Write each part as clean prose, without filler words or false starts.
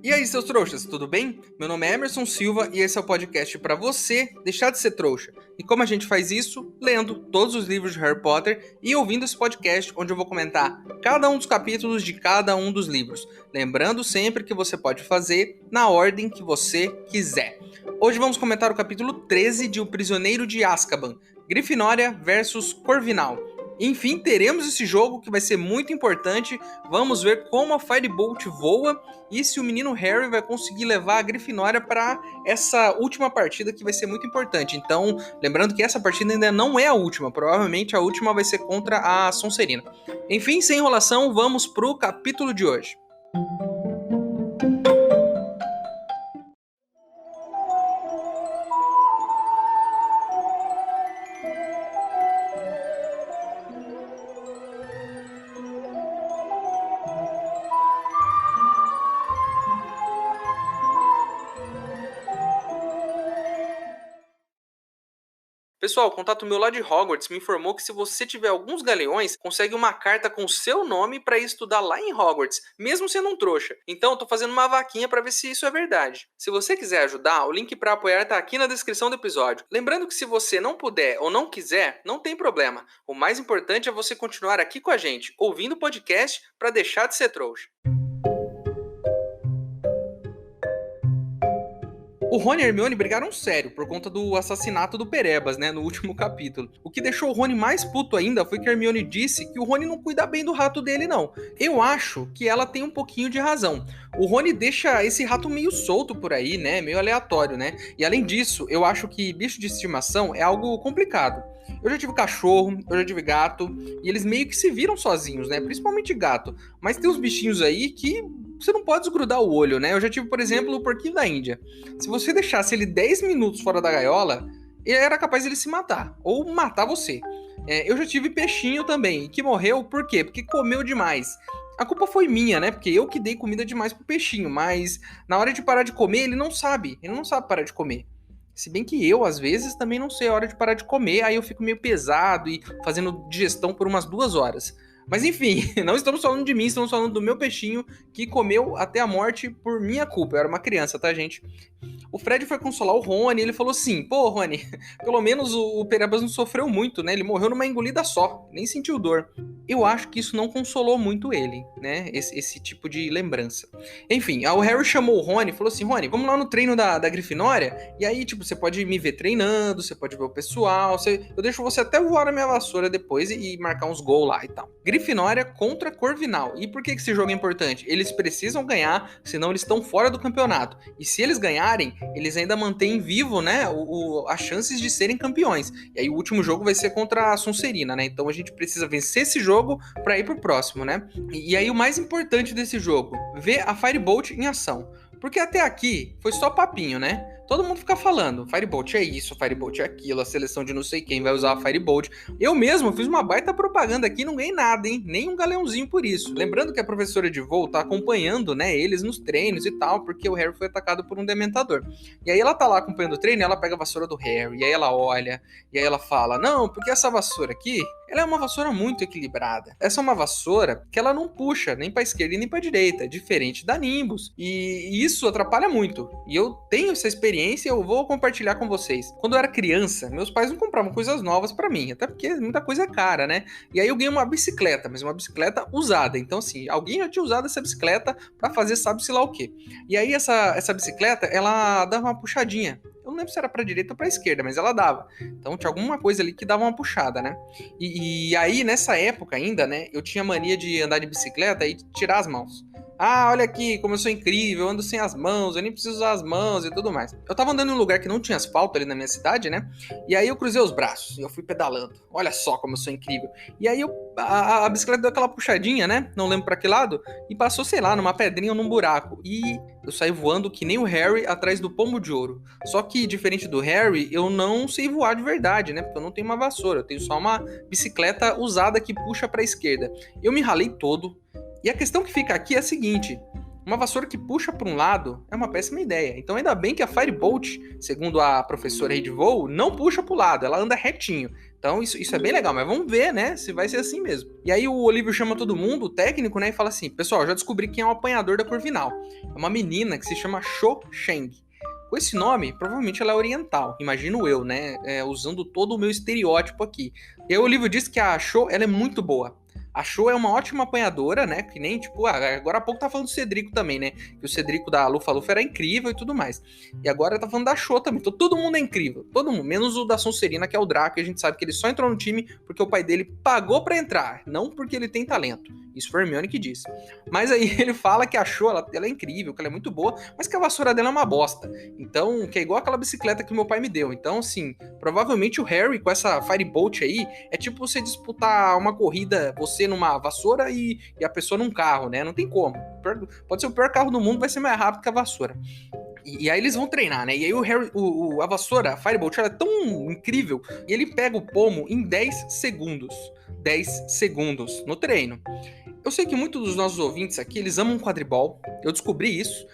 E aí, seus trouxas, tudo bem? Meu nome é Emerson Silva e esse é o podcast para você deixar de ser trouxa. E como a gente faz isso? Lendo todos os livros de Harry Potter e ouvindo esse podcast onde eu vou comentar cada um dos capítulos de cada um dos livros. Lembrando sempre que você pode fazer na ordem que você quiser. Hoje vamos comentar o capítulo 13 de O Prisioneiro de Azkaban, Grifinória versus Corvinal. Enfim, teremos esse jogo que vai ser muito importante. Vamos ver como a Firebolt voa e se o menino Harry vai conseguir levar a Grifinória para essa última partida que vai ser muito importante. Então, lembrando que essa partida ainda não é a última. Provavelmente a última vai ser contra a Sonserina. Enfim, sem enrolação, vamos pro capítulo de hoje. Pessoal, o contato meu lá de Hogwarts me informou que se você tiver alguns galeões, consegue uma carta com seu nome para ir estudar lá em Hogwarts, mesmo sendo um trouxa. Então, eu tô fazendo uma vaquinha para ver se isso é verdade. Se você quiser ajudar, o link para apoiar tá aqui na descrição do episódio. Lembrando que se você não puder ou não quiser, não tem problema. O mais importante é você continuar aqui com a gente, ouvindo o podcast para deixar de ser trouxa. O Rony e a Hermione brigaram sério por conta do assassinato do Perebas, né, no último capítulo. O que deixou o Rony mais puto ainda foi que a Hermione disse que o Rony não cuida bem do rato dele, não. Eu acho que ela tem um pouquinho de razão. O Rony deixa esse rato meio solto por aí, né, meio aleatório, né? E além disso, eu acho que bicho de estimação é algo complicado. Eu já tive cachorro, eu já tive gato, e eles meio que se viram sozinhos, né? Principalmente gato. Mas tem uns bichinhos aí que você não pode desgrudar o olho, né? Eu já tive, por exemplo, o porquinho da Índia. Se você deixasse ele 10 minutos fora da gaiola, ele era capaz de ele se matar, ou matar você. Eu já tive peixinho também, que morreu por quê? Porque comeu demais. A culpa foi minha, né? Porque eu que dei comida demais pro peixinho, mas na hora de parar de comer, ele não sabe parar de comer. Se bem que eu, às vezes, também não sei a hora de parar de comer, aí eu fico meio pesado e fazendo digestão por umas 2 horas. Mas enfim, não estamos falando de mim, estamos falando do meu peixinho que comeu até a morte por minha culpa. Eu era uma criança, tá, gente? O Fred foi consolar o Rony e ele falou assim: pô, Rony, pelo menos o Perebas não sofreu muito, né? Ele morreu numa engolida só, nem sentiu dor. Eu acho que isso não consolou muito ele, né? Esse tipo de lembrança. Enfim, o Harry chamou o Rony e falou assim: Rony, vamos lá no treino da Grifinória? E aí, tipo, você pode me ver treinando, você pode ver o pessoal, eu deixo você até voar a minha vassoura depois e marcar uns gols lá e tal. Grifinória contra Corvinal. E por que esse jogo é importante? Eles precisam ganhar, senão eles estão fora do campeonato. E se eles ganharem, eles ainda mantêm vivo, né, as chances de serem campeões. E aí o último jogo vai ser contra a Sonserina, né? Então a gente precisa vencer esse jogo para ir pro próximo, né? E aí o mais importante desse jogo, ver a Firebolt em ação. Porque até aqui foi só papinho, né? Todo mundo fica falando, Firebolt é isso, Firebolt é aquilo, a seleção de não sei quem vai usar a Firebolt. Eu mesmo fiz uma baita propaganda aqui e não ganhei nada, hein? Nem um galeãozinho por isso. Lembrando que a professora de voo tá acompanhando, né, eles nos treinos e tal, porque o Harry foi atacado por um dementador. E aí ela tá lá acompanhando o treino e ela pega a vassoura do Harry, e aí ela olha, e aí ela fala, não, porque essa vassoura aqui, ela é uma vassoura muito equilibrada. Essa é uma vassoura que ela não puxa nem pra esquerda nem pra direita, diferente da Nimbus. E isso atrapalha muito. E eu tenho essa experiência e eu vou compartilhar com vocês. Quando eu era criança, meus pais não compravam coisas novas pra mim, até porque muita coisa é cara, né? E aí eu ganhei uma bicicleta, mas uma bicicleta usada. Então, assim, alguém já tinha usado essa bicicleta pra fazer sabe-se lá o quê. E aí essa bicicleta, ela dava uma puxadinha. Eu não lembro se era pra direita ou pra esquerda, mas ela dava. Então tinha alguma coisa ali que dava uma puxada, né? E aí, nessa época ainda, né, eu tinha mania de andar de bicicleta e tirar as mãos. Ah, olha aqui, como eu sou incrível, eu ando sem as mãos, eu nem preciso usar as mãos e tudo mais. Eu tava andando em um lugar que não tinha asfalto ali na minha cidade, né? E aí eu cruzei os braços e eu fui pedalando. Olha só como eu sou incrível. E aí a bicicleta deu aquela puxadinha, né? Não lembro pra que lado. E passou, sei lá, numa pedrinha ou num buraco. E eu saí voando que nem o Harry atrás do pomo de ouro. Só que, diferente do Harry, eu não sei voar de verdade, né? Porque eu não tenho uma vassoura, eu tenho só uma bicicleta usada que puxa pra esquerda. Eu me ralei todo. E a questão que fica aqui é a seguinte: Uma vassoura que puxa para um lado é uma péssima ideia. Então ainda bem que a Firebolt, segundo a professora aí de voo, não puxa para o lado, ela anda retinho. Então isso é bem legal, mas vamos ver, né, se vai ser assim mesmo. E aí o Olívio chama todo mundo, o técnico, né, e fala assim: pessoal, já descobri quem é o apanhador da Corvinal. É uma menina que se chama Cho Sheng. Com esse nome, provavelmente ela é oriental, imagino eu, né, usando todo o meu estereótipo aqui. E aí o Olívio diz que a Cho, ela é muito boa. A Cho é uma ótima apanhadora, né? Que nem, tipo, agora há pouco tá falando do Cedrico também, né? Que o Cedrico da Lufa Lufa era incrível e tudo mais. E agora tá falando da Cho também. Então todo mundo é incrível. Todo mundo. Menos o da Sonserina, que é o Draco. E a gente sabe que ele só entrou no time porque o pai dele pagou pra entrar. Não porque ele tem talento. Isso foi a Hermione que disse. Mas aí ele fala que a Cho, ela é incrível, que ela é muito boa, mas que a vassoura dela é uma bosta. Então, que é igual aquela bicicleta que meu pai me deu. Então, assim, provavelmente o Harry com essa Firebolt aí é tipo você disputar uma corrida, você numa vassoura e a pessoa num carro, né? Não tem como. Pode ser o pior carro do mundo, vai ser mais rápido que a vassoura. E aí eles vão treinar, né? E aí o Harry, a vassoura, a Firebolt, ela é tão incrível, e ele pega o pomo em 10 segundos. 10 segundos no treino. Eu sei que muitos dos nossos ouvintes aqui, eles amam quadribol. Eu descobri isso.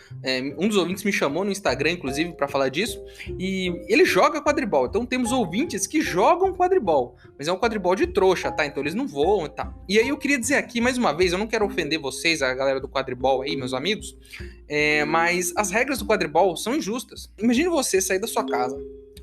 Um dos ouvintes me chamou no Instagram, inclusive, para falar disso. E ele joga quadribol. Então temos ouvintes que jogam quadribol. Mas é um quadribol de trouxa, tá? Então eles não voam e tal. E aí eu queria dizer aqui, mais uma vez, eu não quero ofender vocês, a galera do quadribol aí, meus amigos. Mas as regras do quadribol são injustas. Imagine você sair da sua casa,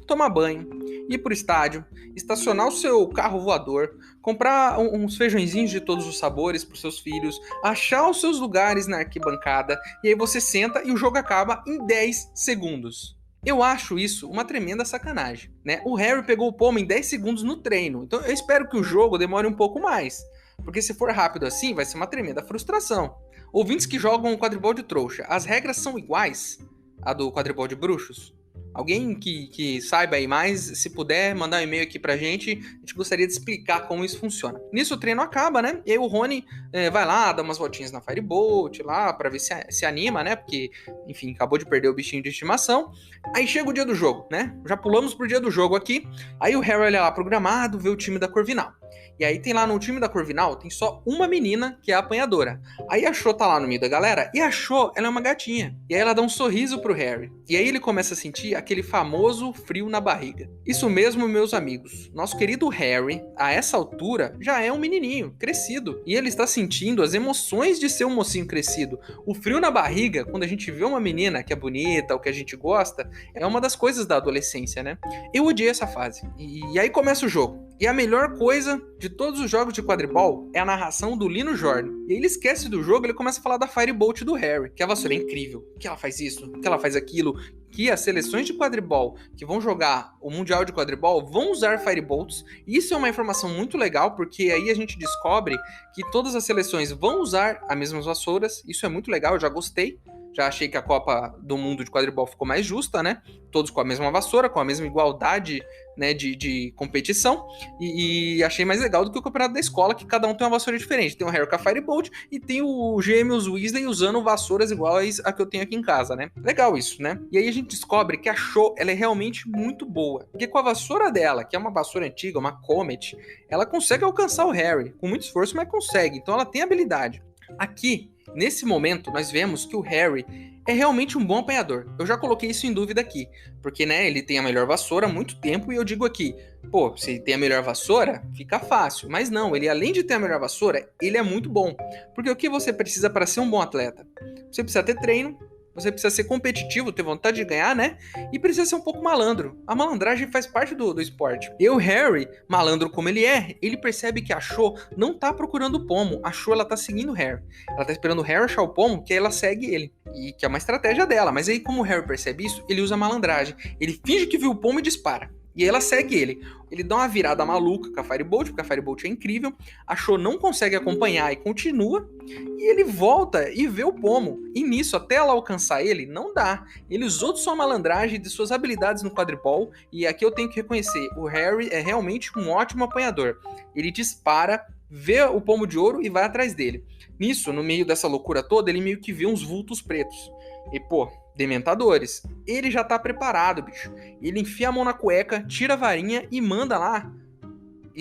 tomar banho, ir pro estádio, estacionar o seu carro voador, comprar uns feijõezinhos de todos os sabores pros seus filhos, achar os seus lugares na arquibancada, e aí você senta e o jogo acaba em 10 segundos. Eu acho isso uma tremenda sacanagem, né? O Harry pegou o pomo em 10 segundos no treino, então eu espero que o jogo demore um pouco mais, porque se for rápido assim, vai ser uma tremenda frustração. Ouvintes que jogam quadribol de trouxa, as regras são iguais à do quadribol de bruxos? Alguém que saiba aí mais, se puder, mandar um e-mail aqui pra gente, a gente gostaria de explicar como isso funciona. Nisso o treino acaba, né? E aí o Rony vai lá, dá umas voltinhas na Firebolt lá, pra ver se anima, né? Porque, enfim, acabou de perder o bichinho de estimação. Aí chega o dia do jogo, né? Já pulamos pro dia do jogo aqui. Aí o Harry olha lá pro gramado, vê o time da Corvinal. E aí tem lá no time da Corvinal, tem só uma menina que é a apanhadora. Aí a Cho tá lá no meio da galera, e a Cho, ela é uma gatinha. E aí ela dá um sorriso pro Harry. E aí ele começa a sentir aquele famoso frio na barriga. Isso mesmo, meus amigos. Nosso querido Harry, a essa altura, já é um menininho, crescido. E ele está sentindo as emoções de ser um mocinho crescido. O frio na barriga, quando a gente vê uma menina que é bonita, ou que a gente gosta, é uma das coisas da adolescência, né? Eu odiei essa fase. E aí começa o jogo. E a melhor coisa de todos os jogos de quadribol é a narração do Lino Jordan. E aí ele esquece do jogo, ele começa a falar da Firebolt do Harry, que a vassoura é incrível, que ela faz isso, que ela faz aquilo, que as seleções de quadribol que vão jogar o Mundial de Quadribol vão usar Firebolts. Isso é uma informação muito legal, porque aí a gente descobre que todas as seleções vão usar as mesmas vassouras. Isso é muito legal, eu já gostei. Já achei que a Copa do Mundo de Quadribol ficou mais justa, né? Todos com a mesma vassoura, com a mesma igualdade, né, de competição. E achei mais legal do que o campeonato da escola, que cada um tem uma vassoura diferente. Tem o Harry com a Firebolt e tem o Gêmeos Weasley usando vassouras iguais a que eu tenho aqui em casa, né? Legal isso, né? E aí a gente descobre que a Cho, ela é realmente muito boa. Porque com a vassoura dela, que é uma vassoura antiga, uma Comet, ela consegue alcançar o Harry. Com muito esforço, mas consegue. Então ela tem habilidade. Aqui, nesse momento, nós vemos que o Harry é realmente um bom apanhador. Eu já coloquei isso em dúvida aqui, porque, né, ele tem a melhor vassoura há muito tempo e eu digo aqui, pô, se tem a melhor vassoura, fica fácil. Mas não, ele além de ter a melhor vassoura, ele é muito bom. Porque o que você precisa para ser um bom atleta? Você precisa ter treino, você precisa ser competitivo, ter vontade de ganhar, né? E precisa ser um pouco malandro. A malandragem faz parte do esporte. E o Harry, malandro como ele é, ele percebe que a Cho não tá procurando o pomo. A Cho, ela tá seguindo o Harry. Ela tá esperando o Harry achar o pomo, que aí ela segue ele. E que é uma estratégia dela. Mas aí, como o Harry percebe isso, ele usa a malandragem. Ele finge que viu o pomo e dispara. E aí ela segue ele. Ele dá uma virada maluca com a Firebolt, porque a Firebolt é incrível. A Cho não consegue acompanhar e continua. E ele volta e vê o pomo. E nisso, até ela alcançar ele, não dá. Ele usou de sua malandragem, de suas habilidades no quadribol. E aqui eu tenho que reconhecer, o Harry é realmente um ótimo apanhador. Ele dispara, vê o pomo de ouro e vai atrás dele. Nisso, no meio dessa loucura toda, ele meio que vê uns vultos pretos. E, pô, dementadores. Ele já tá preparado, bicho. Ele enfia a mão na cueca, tira a varinha e manda lá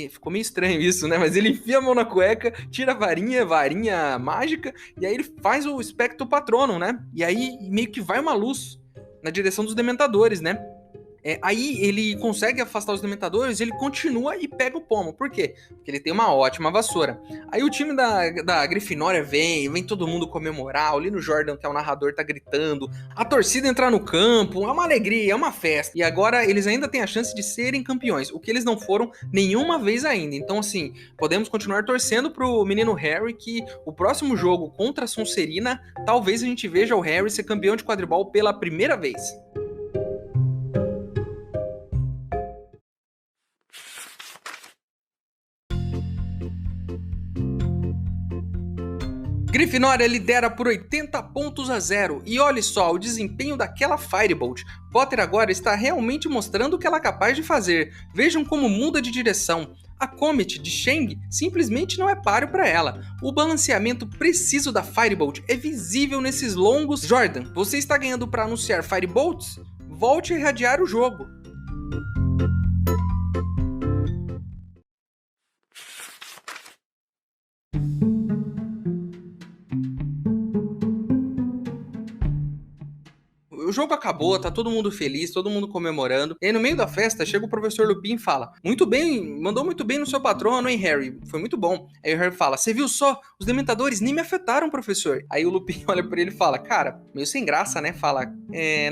ficou meio estranho isso, né? Mas ele enfia a mão na cueca, tira a varinha mágica, e aí ele faz o Spectro Patronum, né? E aí meio que vai uma luz na direção dos Dementadores, né? Aí ele consegue afastar os Dementadores, ele continua e pega o pomo. Por quê? Porque ele tem uma ótima vassoura. Aí o time da Grifinória vem todo mundo comemorar. O Lino Jordan, que é o narrador, tá gritando. A torcida entrar no campo, é uma alegria, é uma festa. E agora eles ainda têm a chance de serem campeões, o que eles não foram nenhuma vez ainda. Então, assim, podemos continuar torcendo pro menino Harry que o próximo jogo contra a Sonserina, talvez a gente veja o Harry ser campeão de quadribol pela primeira vez. Grifinória lidera por 80 pontos a 0. E olhe só o desempenho daquela Firebolt. Potter agora está realmente mostrando o que ela é capaz de fazer. Vejam como muda de direção. A Comet de Shang simplesmente não é páreo para ela. O balanceamento preciso da Firebolt é visível nesses longos. Jordan, você está ganhando para anunciar Firebolts? Volte a irradiar o jogo. O jogo acabou, tá todo mundo feliz, todo mundo comemorando. E aí, no meio da festa, chega o professor Lupin e fala: Muito bem, mandou muito bem no seu patrono, hein, Harry? Foi muito bom. Aí o Harry fala: Você viu só? Os Dementadores nem me afetaram, professor. Aí o Lupin olha pra ele e fala: Cara, meio sem graça, né? Fala: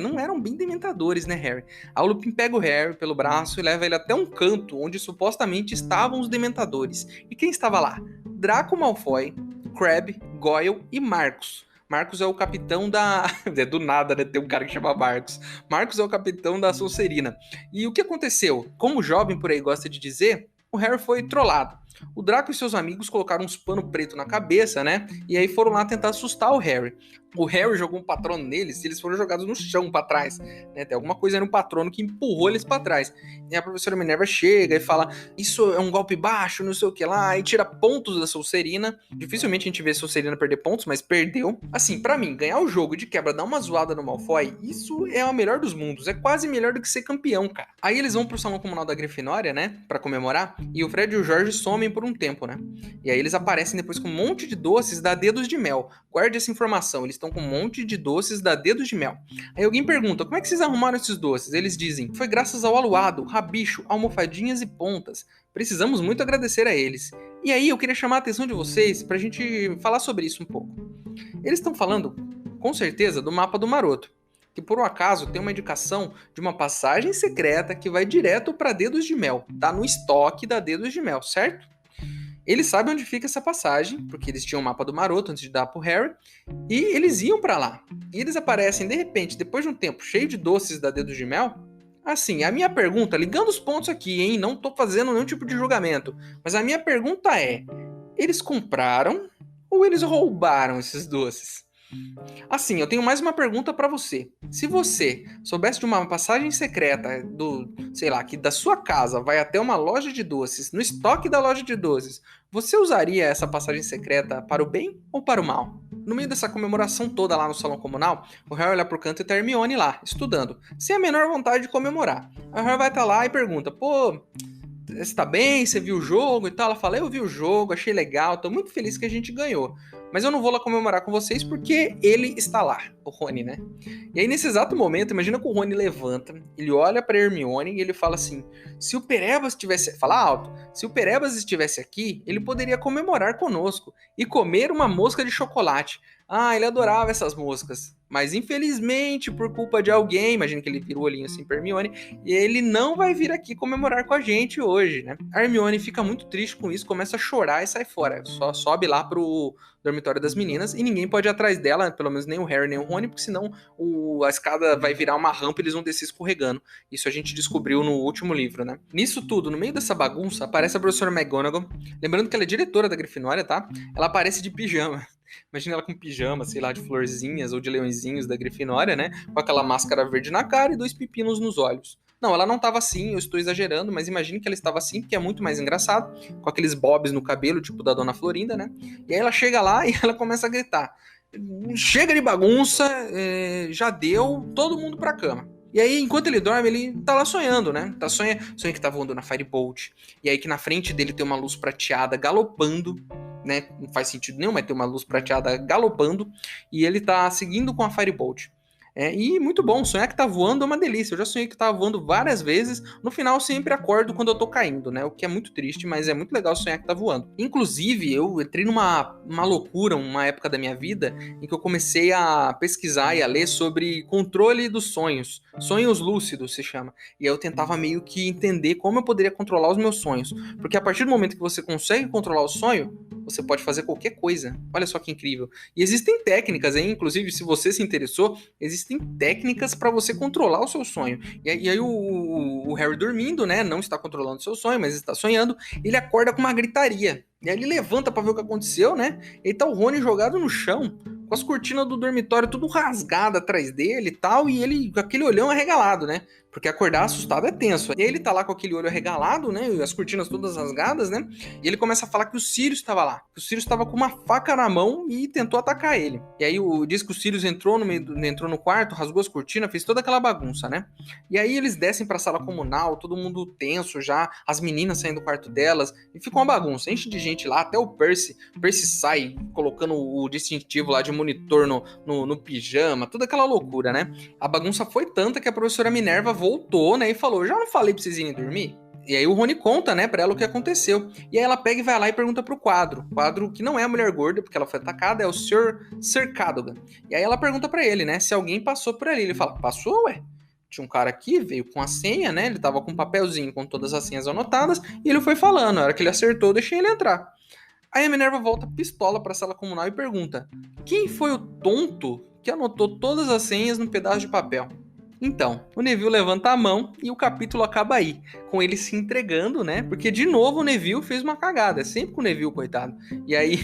Não eram bem Dementadores, né, Harry? Aí o Lupin pega o Harry pelo braço e leva ele até um canto onde supostamente estavam os Dementadores. E quem estava lá? Draco Malfoy, Crabbe, Goyle e Marcus. Marcos é o capitão da... do nada, né? Tem um cara que chama Marcos. Marcos é o capitão da Sonserina. E o que aconteceu? Como o jovem por aí gosta de dizer, o Harry foi trollado. O Draco e seus amigos colocaram uns pano preto na cabeça, né? E aí foram lá tentar assustar o Harry. O Harry jogou um patrono neles e eles foram jogados no chão pra trás, né? Tem alguma coisa no patrono que empurrou eles pra trás. E a professora Minerva chega e fala: Isso é um golpe baixo, não sei o que lá, e tira pontos da Sonserina. Dificilmente a gente vê a Sonserina perder pontos, mas perdeu. Assim, pra mim, ganhar o jogo de quebra, dar uma zoada no Malfoy, isso é o melhor dos mundos. É quase melhor do que ser campeão, cara. Aí eles vão pro salão comunal da Grifinória, né? Pra comemorar, e o Fred e o Jorge somem por um tempo, né? E aí eles aparecem depois com um monte de doces da Dedos de Mel. Guarde essa informação, eles estão com um monte de doces da Dedos de Mel. Aí alguém pergunta: Como é que vocês arrumaram esses doces? Eles dizem: Foi graças ao aluado, rabicho, almofadinhas e pontas. Precisamos muito agradecer a eles. E aí eu queria chamar a atenção de vocês pra gente falar sobre isso um pouco. Eles estão falando, com certeza, do mapa do Maroto, que por um acaso tem uma indicação de uma passagem secreta que vai direto para Dedos de Mel. Tá no estoque da Dedos de Mel, certo? Eles sabem onde fica essa passagem, porque eles tinham o mapa do Maroto antes de dar pro Harry, e eles iam para lá. E eles aparecem, de repente, depois de um tempo cheio de doces da Dedos de Mel. Assim, a minha pergunta, ligando os pontos aqui, hein? Não tô fazendo nenhum tipo de julgamento, mas a minha pergunta é: eles compraram ou eles roubaram esses doces? Assim, eu tenho mais uma pergunta pra você. Se você soubesse de uma passagem secreta sei lá, que da sua casa vai até uma loja de doces, no estoque da loja de doces, você usaria essa passagem secreta para o bem ou para o mal? No meio dessa comemoração toda lá no salão comunal, o Harry olha pro canto e tá a Hermione lá, estudando, sem a menor vontade de comemorar. Aí o Harry vai estar lá e pergunta: Pô, você tá bem? Você viu o jogo e tal? Ela fala: Eu vi o jogo, achei legal, tô muito feliz que a gente ganhou. Mas eu não vou lá comemorar com vocês porque ele está lá, o Rony, né? E aí, nesse exato momento, imagina que o Rony levanta, ele olha pra Hermione e ele fala assim: Se o Perebas tivesse... Fala alto. Se o Perebas estivesse aqui, ele poderia comemorar conosco e comer uma mosca de chocolate. Ah, ele adorava essas moscas. Mas infelizmente, por culpa de alguém, imagina que ele vira o olhinho assim pra Hermione, e ele não vai vir aqui comemorar com a gente hoje, né? A Hermione fica muito triste com isso, começa a chorar e sai fora. Só sobe lá pro dormitório das meninas e ninguém pode ir atrás dela, pelo menos nem o Harry nem o Rony, porque senão a escada vai virar uma rampa e eles vão descer escorregando. Isso a gente descobriu no último livro, né? Nisso tudo, no meio dessa bagunça, aparece a professora McGonagall, lembrando que ela é diretora da Grifinória, tá? Ela aparece de pijama. Imagina ela com pijama, sei lá, de florzinhas ou de leõezinhos da Grifinória, né? Com aquela máscara verde na cara e 2 pepinos nos olhos. Não, ela não estava assim, eu estou exagerando, mas imagine que ela estava assim, porque é muito mais engraçado, com aqueles bobs no cabelo, tipo da Dona Florinda, né? E aí ela chega lá e ela começa a gritar: Chega de bagunça, já deu, todo mundo pra cama. E aí, enquanto ele dorme, ele tá lá sonhando, né? Sonha que tá voando na Firebolt. E aí que na frente dele tem uma luz prateada galopando, né? Não faz sentido nenhum, mas tem uma luz prateada galopando. E ele tá seguindo com a Firebolt. E muito bom, sonhar que tá voando é uma delícia. Eu já sonhei que tava voando várias vezes. No final, eu sempre acordo quando eu tô caindo, né? O que é muito triste, mas é muito legal sonhar que tá voando. Inclusive, eu entrei numa loucura, uma época da minha vida, em que eu comecei a pesquisar e a ler sobre controle dos sonhos. Sonhos lúcidos se chama. E aí eu tentava meio que entender como eu poderia controlar os meus sonhos. Porque a partir do momento que você consegue controlar o sonho, você pode fazer qualquer coisa. Olha só que incrível. E existem técnicas, hein? Inclusive, se você se interessou, existem técnicas para você controlar o seu sonho. E aí o Harry dormindo, né? Não está controlando o seu sonho, mas está sonhando. Ele acorda com uma gritaria. E aí ele levanta para ver o que aconteceu, né? E tá o Rony jogado no chão, com as cortinas do dormitório tudo rasgada atrás dele e tal, e ele com aquele olhão arregalado, né? Porque acordar assustado é tenso. E aí ele tá lá com aquele olho arregalado, né? E as cortinas todas rasgadas, né? E ele começa a falar que o Sirius estava lá. Que o Sirius estava com uma faca na mão e tentou atacar ele. E aí diz que o Sirius entrou no quarto, rasgou as cortinas, fez toda aquela bagunça, né? E aí eles descem pra sala comunal, todo mundo tenso já, as meninas saindo do quarto delas, e fica uma bagunça, enche de gente lá, até o Percy sai colocando o distintivo lá de monitor no pijama, toda aquela loucura, né? A bagunça foi tanta que a professora Minerva voltou, né, e falou, já não falei pra vocês irem dormir? E aí o Rony conta, né, pra ela o que aconteceu. E aí ela pega e vai lá e pergunta pro quadro que não é a mulher gorda, porque ela foi atacada, é o Sir Cadogan. E aí ela pergunta pra ele, né, se alguém passou por ali. Ele fala, passou, ué? Tinha um cara aqui, veio com a senha, né, ele tava com um papelzinho com todas as senhas anotadas, e ele foi falando, na hora que ele acertou, eu deixei ele entrar. Aí a Minerva volta pistola pra sala comunal e pergunta, quem foi o tonto que anotou todas as senhas num pedaço de papel? Então, o Neville levanta a mão e o capítulo acaba aí, com ele se entregando, né? Porque de novo o Neville fez uma cagada, é sempre com o Neville, coitado. E aí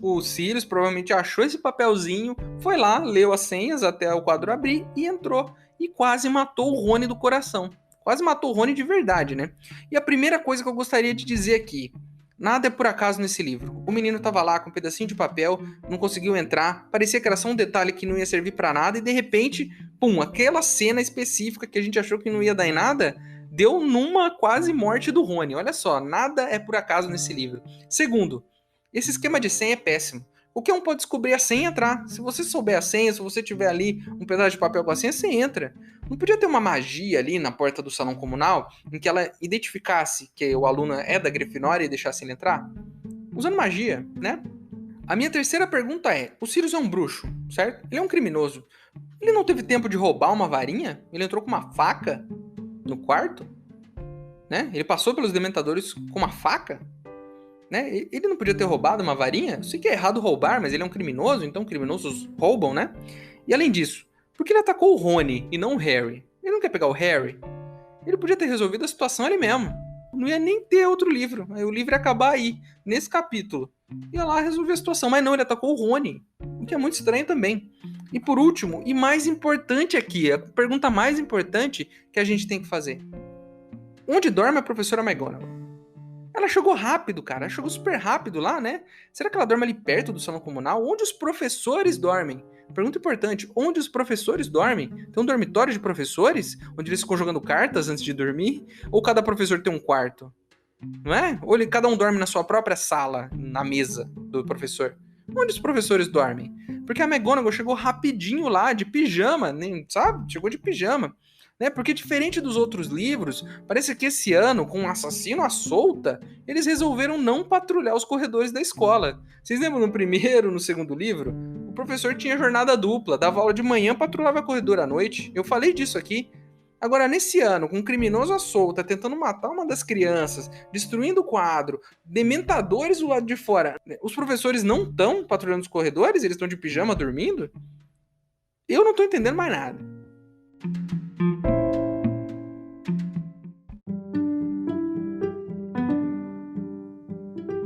o Sirius provavelmente achou esse papelzinho, foi lá, leu as senhas até o quadro abrir e entrou. E quase matou o Rony do coração. Quase matou o Rony de verdade, né? E a primeira coisa que eu gostaria de dizer aqui, nada é por acaso nesse livro. O menino tava lá com um pedacinho de papel, não conseguiu entrar, parecia que era só um detalhe que não ia servir para nada, e de repente, pum, aquela cena específica que a gente achou que não ia dar em nada, deu numa quase morte do Rony. Olha só, nada é por acaso nesse livro. Segundo, esse esquema de senha é péssimo. Qualquer um pode descobrir a senha e entrar. Se você souber a senha, se você tiver ali um pedaço de papel com a senha, você entra. Não podia ter uma magia ali na porta do salão comunal em que ela identificasse que o aluno é da Grifinória e deixasse ele entrar? Usando magia, né? A minha terceira pergunta é, o Sirius é um bruxo, certo? Ele é um criminoso. Ele não teve tempo de roubar uma varinha? Ele entrou com uma faca no quarto? Né? Ele passou pelos dementadores com uma faca? Né? Ele não podia ter roubado uma varinha? Eu sei que é errado roubar, mas ele é um criminoso, então criminosos roubam, né? E além disso, por que ele atacou o Rony e não o Harry? Ele não quer pegar o Harry? Ele podia ter resolvido a situação ali mesmo. Não ia nem ter outro livro. Aí o livro ia acabar aí, nesse capítulo. Ia lá resolver a situação, mas não, ele atacou o Rony. O que é muito estranho também. E por último, e mais importante aqui, a pergunta mais importante que a gente tem que fazer. Onde dorme a professora McGonagall? Ela chegou rápido, cara. Ela chegou super rápido lá, né? Será que ela dorme ali perto do salão comunal? Onde os professores dormem? Pergunta importante. Onde os professores dormem? Tem um dormitório de professores? Onde eles ficam jogando cartas antes de dormir? Ou cada professor tem um quarto? Não é? Ou cada um dorme na sua própria sala, na mesa do professor? Onde os professores dormem? Porque a McGonagall chegou rapidinho lá, de pijama, sabe? Chegou de pijama. Né? Porque diferente dos outros livros, parece que esse ano, com um assassino à solta, eles resolveram não patrulhar os corredores da escola. Vocês lembram no primeiro, no segundo livro? O professor tinha jornada dupla, dava aula de manhã, patrulhava corredor à noite. Eu falei disso aqui. Agora, nesse ano, com um criminoso à solta, tentando matar uma das crianças, destruindo o quadro, dementadores do lado de fora, os professores não estão patrulhando os corredores? Eles estão de pijama dormindo? Eu não estou entendendo mais nada.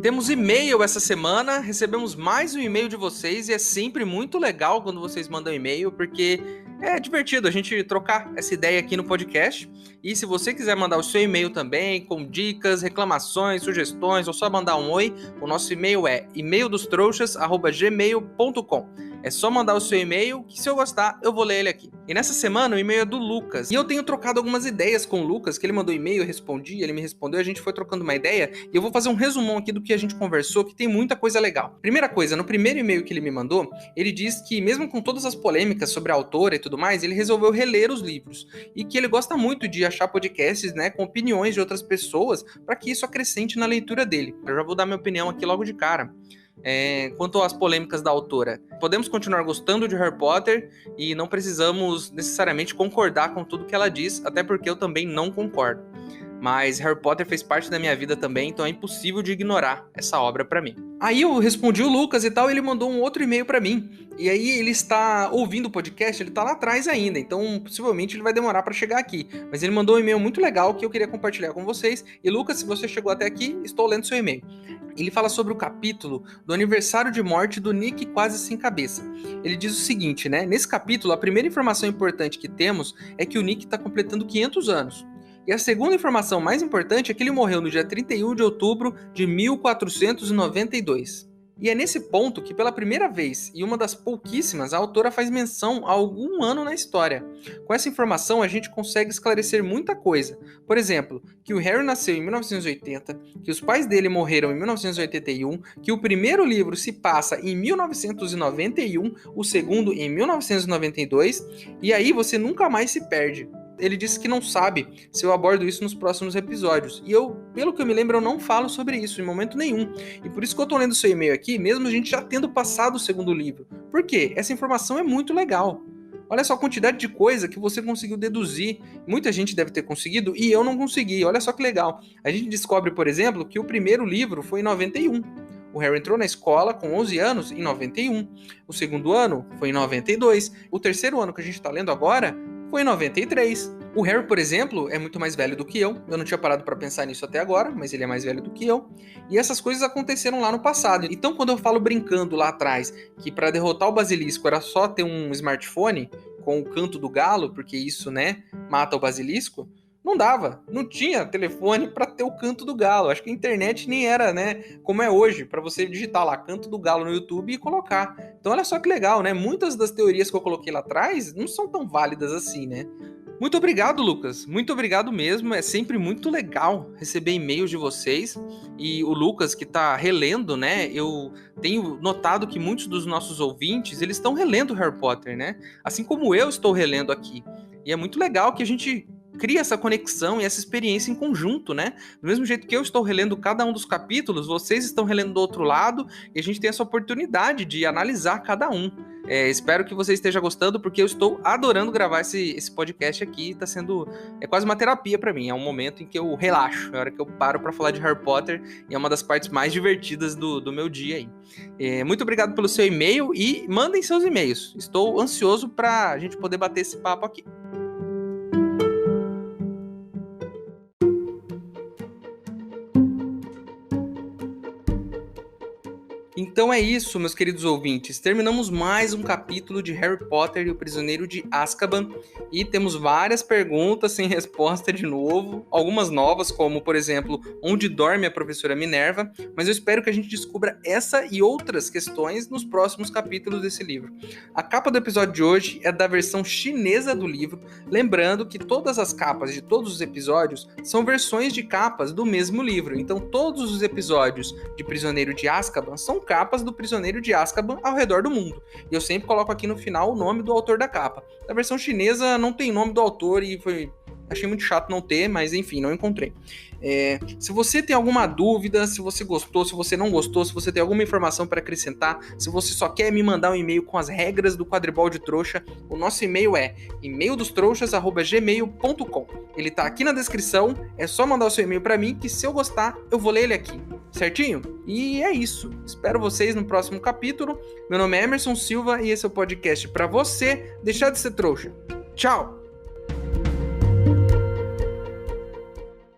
Temos e-mail essa semana, recebemos mais um e-mail de vocês e é sempre muito legal quando vocês mandam e-mail, porque é divertido a gente trocar essa ideia aqui no podcast. E se você quiser mandar o seu e-mail também, com dicas, reclamações, sugestões, ou só mandar um oi, o nosso e-mail é e-maildostrouxas@gmail.com. É só mandar o seu e-mail, que se eu gostar, eu vou ler ele aqui. E nessa semana o e-mail é do Lucas. E eu tenho trocado algumas ideias com o Lucas, que ele mandou e-mail, eu respondi, ele me respondeu, a gente foi trocando uma ideia. E eu vou fazer um resumão aqui do que a gente conversou, que tem muita coisa legal. Primeira coisa, no primeiro e-mail que ele me mandou, ele diz que mesmo com todas as polêmicas sobre a autora e tudo mais, ele resolveu reler os livros. E que ele gosta muito de achar podcasts, né, com opiniões de outras pessoas, para que isso acrescente na leitura dele. Eu já vou dar minha opinião aqui logo de cara. Quanto às polêmicas da autora, podemos continuar gostando de Harry Potter e não precisamos necessariamente concordar com tudo que ela diz, até porque eu também não concordo. Mas Harry Potter fez parte da minha vida também, então é impossível de ignorar essa obra pra mim. Aí eu respondi o Lucas e tal, ele mandou um outro e-mail pra mim. E aí ele está ouvindo o podcast, ele tá lá atrás ainda, então possivelmente ele vai demorar pra chegar aqui. Mas ele mandou um e-mail muito legal que eu queria compartilhar com vocês. E Lucas, se você chegou até aqui, estou lendo seu e-mail. Ele fala sobre o capítulo do aniversário de morte do Nick quase sem cabeça. Ele diz o seguinte, né? Nesse capítulo, a primeira informação importante que temos é que o Nick está completando 500 anos. E a segunda informação mais importante é que ele morreu no dia 31 de outubro de 1492. E é nesse ponto que, pela primeira vez, e uma das pouquíssimas, a autora faz menção a algum ano na história. Com essa informação, a gente consegue esclarecer muita coisa. Por exemplo, que o Harry nasceu em 1980, que os pais dele morreram em 1981, que o primeiro livro se passa em 1991, o segundo em 1992, e aí você nunca mais se perde. Ele disse que não sabe se eu abordo isso nos próximos episódios. E eu, pelo que eu me lembro, eu não falo sobre isso em momento nenhum. E por isso que eu tô lendo seu e-mail aqui, mesmo a gente já tendo passado o segundo livro. Por quê? Essa informação é muito legal. Olha só a quantidade de coisa que você conseguiu deduzir. Muita gente deve ter conseguido e eu não consegui. Olha só que legal. A gente descobre, por exemplo, que o primeiro livro foi em 91. O Harry entrou na escola com 11 anos em 91. O segundo ano foi em 92. O terceiro ano que a gente está lendo agora foi em 93. O Harry, por exemplo, é muito mais velho do que eu. Eu não tinha parado para pensar nisso até agora, mas ele é mais velho do que eu. E essas coisas aconteceram lá no passado. Então, quando eu falo brincando lá atrás que para derrotar o basilisco era só ter um smartphone com o canto do galo, porque isso, né, mata o basilisco, não dava, não tinha telefone para ter o canto do galo. Acho que a internet nem era, né, como é hoje, para você digitar lá canto do galo no YouTube e colocar. Então olha só que legal, né? Muitas das teorias que eu coloquei lá atrás não são tão válidas assim, né? Muito obrigado, Lucas. Muito obrigado mesmo. É sempre muito legal receber e-mails de vocês. E o Lucas, que tá relendo, né? Eu tenho notado que muitos dos nossos ouvintes, eles estão relendo Harry Potter, né? Assim como eu estou relendo aqui. E é muito legal que a gente cria essa conexão e essa experiência em conjunto, né? Do mesmo jeito que eu estou relendo cada um dos capítulos, vocês estão relendo do outro lado e a gente tem essa oportunidade de analisar cada um. Espero que você esteja gostando, porque eu estou adorando gravar esse podcast aqui. Tá sendo quase uma terapia para mim. É um momento em que eu relaxo, é a hora que eu paro para falar de Harry Potter e é uma das partes mais divertidas do meu dia aí. Muito obrigado pelo seu e-mail e mandem seus e-mails. Estou ansioso para a gente poder bater esse papo aqui. Então é isso, meus queridos ouvintes. Terminamos mais um capítulo de Harry Potter e o Prisioneiro de Azkaban. E temos várias perguntas sem resposta de novo. Algumas novas, como, por exemplo, onde dorme a professora Minerva. Mas eu espero que a gente descubra essa e outras questões nos próximos capítulos desse livro. A capa do episódio de hoje é da versão chinesa do livro. Lembrando que todas as capas de todos os episódios são versões de capas do mesmo livro. Então todos os episódios de Prisioneiro de Azkaban são capas do Prisioneiro de Azkaban ao redor do mundo. E eu sempre coloco aqui no final o nome do autor da capa. Na versão chinesa não tem nome do autor e achei muito chato não ter, mas enfim, não encontrei. Se você tem alguma dúvida, se você gostou, se você não gostou, se você tem alguma informação para acrescentar, se você só quer me mandar um e-mail com as regras do quadribol de trouxa, o nosso e-mail é emaildostrouxas@gmail.com. Ele tá aqui na descrição, é só mandar o seu e-mail para mim que se eu gostar, eu vou ler ele aqui. Certinho? E é isso. Espero vocês no próximo capítulo. Meu nome é Emerson Silva e esse é o podcast para você deixar de ser trouxa. Tchau!